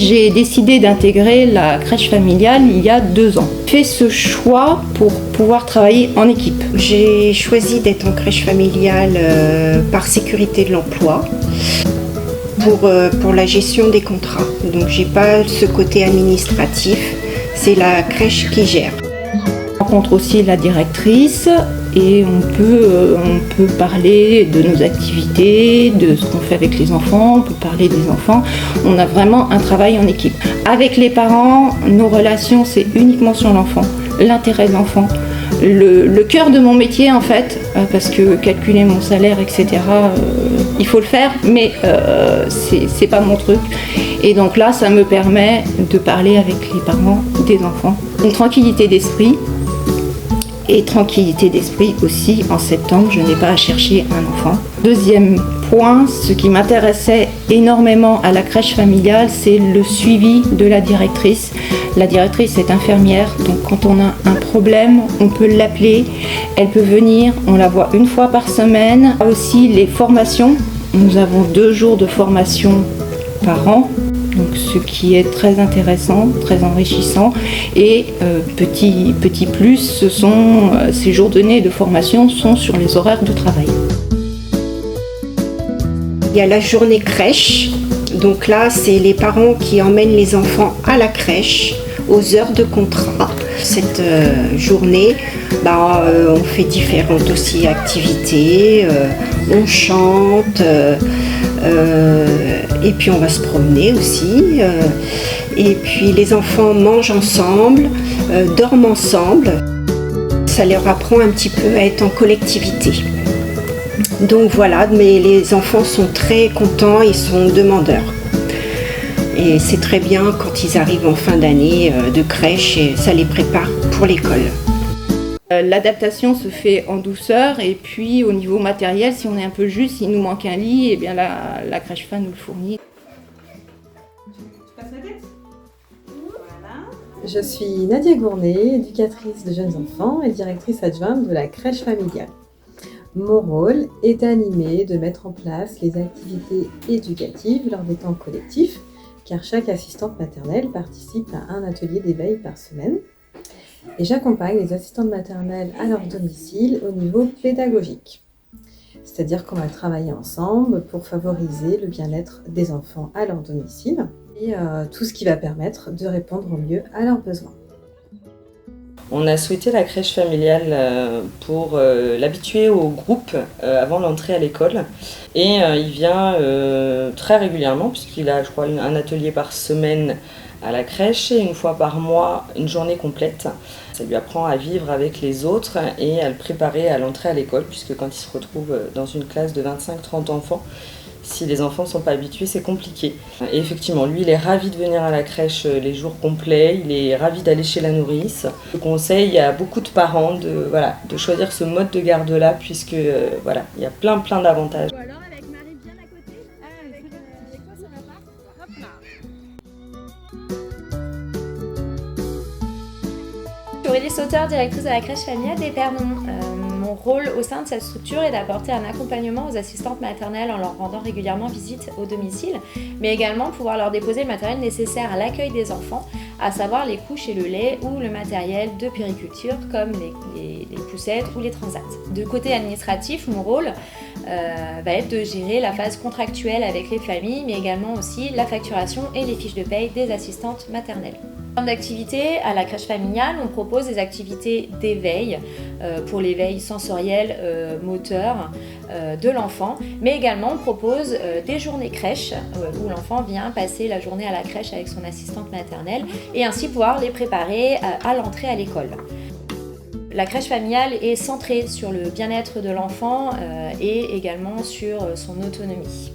j'ai décidé d'intégrer la crèche familiale il y a 2 ans. J'ai fait ce choix pour pouvoir travailler en équipe. J'ai choisi d'être en crèche familiale par sécurité de l'emploi pour la gestion des contrats. Donc j'ai pas ce côté administratif, c'est la crèche qui gère. On rencontre aussi la directrice et on peut parler de nos activités, de ce qu'on fait avec les enfants, on peut parler des enfants. On a vraiment un travail en équipe. Avec les parents, nos relations, c'est uniquement sur l'enfant, l'intérêt de l'enfant. Le cœur de mon métier en fait, parce que calculer mon salaire, etc., il faut le faire, mais c'est pas mon truc. Et donc là, ça me permet de parler avec les parents des enfants. Une tranquillité d'esprit. Et tranquillité d'esprit aussi, en septembre, je n'ai pas à chercher un enfant. Deuxième point, ce qui m'intéressait énormément à la crèche familiale, c'est le suivi de la directrice. La directrice est infirmière, donc quand on a un problème, on peut l'appeler, elle peut venir, on la voit 1 fois par semaine. Aussi les formations, nous avons 2 jours de formation par an. Donc, ce qui est très intéressant, très enrichissant. Et petit plus, ces journées de formation sont sur les horaires de travail. Il y a la journée crèche. Donc là, c'est les parents qui emmènent les enfants à la crèche aux heures de contrat. Cette journée, on fait différentes aussi activités, on chante, et puis on va se promener aussi. Et puis les enfants mangent ensemble, dorment ensemble. Ça leur apprend un petit peu à être en collectivité. Donc voilà, mais les enfants sont très contents, ils sont demandeurs. Et c'est très bien quand ils arrivent en fin d'année de crèche et ça les prépare pour l'école. L'adaptation se fait en douceur et puis au niveau matériel, si on est un peu juste, s'il nous manque un lit, eh bien la crèche fan nous le fournit. Je suis Nadia Gournay, éducatrice de jeunes enfants et directrice adjointe de la crèche familiale. Mon rôle est d'animer, de mettre en place les activités éducatives lors des temps collectifs, car chaque assistante maternelle participe à un atelier d'éveil par semaine. Et j'accompagne les assistantes maternelles à leur domicile au niveau pédagogique. C'est-à-dire qu'on va travailler ensemble pour favoriser le bien-être des enfants à leur domicile et tout ce qui va permettre de répondre au mieux à leurs besoins. On a souhaité la crèche familiale pour l'habituer au groupe avant l'entrée à l'école. Et il vient très régulièrement, puisqu'il a, je crois, un atelier par semaine à la crèche et 1 fois par mois, une journée complète. Ça lui apprend à vivre avec les autres et à le préparer à l'entrée à l'école, puisque quand il se retrouve dans une classe de 25-30 enfants, si les enfants ne sont pas habitués, c'est compliqué. Et effectivement, lui, il est ravi de venir à la crèche les jours complets, il est ravi d'aller chez la nourrice. Je conseille à beaucoup de parents de choisir ce mode de garde-là, puisque il y a plein d'avantages. Ou alors avec Marie bien à côté. Avec quoi ça va pas? Hop là. Aurélie Sauteur, directrice de la crèche familiale d'Épernon. Mon rôle au sein de cette structure est d'apporter un accompagnement aux assistantes maternelles en leur rendant régulièrement visite au domicile, mais également pouvoir leur déposer le matériel nécessaire à l'accueil des enfants, à savoir les couches et le lait ou le matériel de puériculture comme les poussettes ou les transats. De côté administratif, mon rôle va être de gérer la phase contractuelle avec les familles, mais également aussi la facturation et les fiches de paye des assistantes maternelles. En termes d'activités, à la crèche familiale, on propose des activités d'éveil pour l'éveil sensoriel, moteur de l'enfant, mais également on propose des journées crèche où l'enfant vient passer la journée à la crèche avec son assistante maternelle et ainsi pouvoir les préparer à l'entrée à l'école. La crèche familiale est centrée sur le bien-être de l'enfant et également sur son autonomie.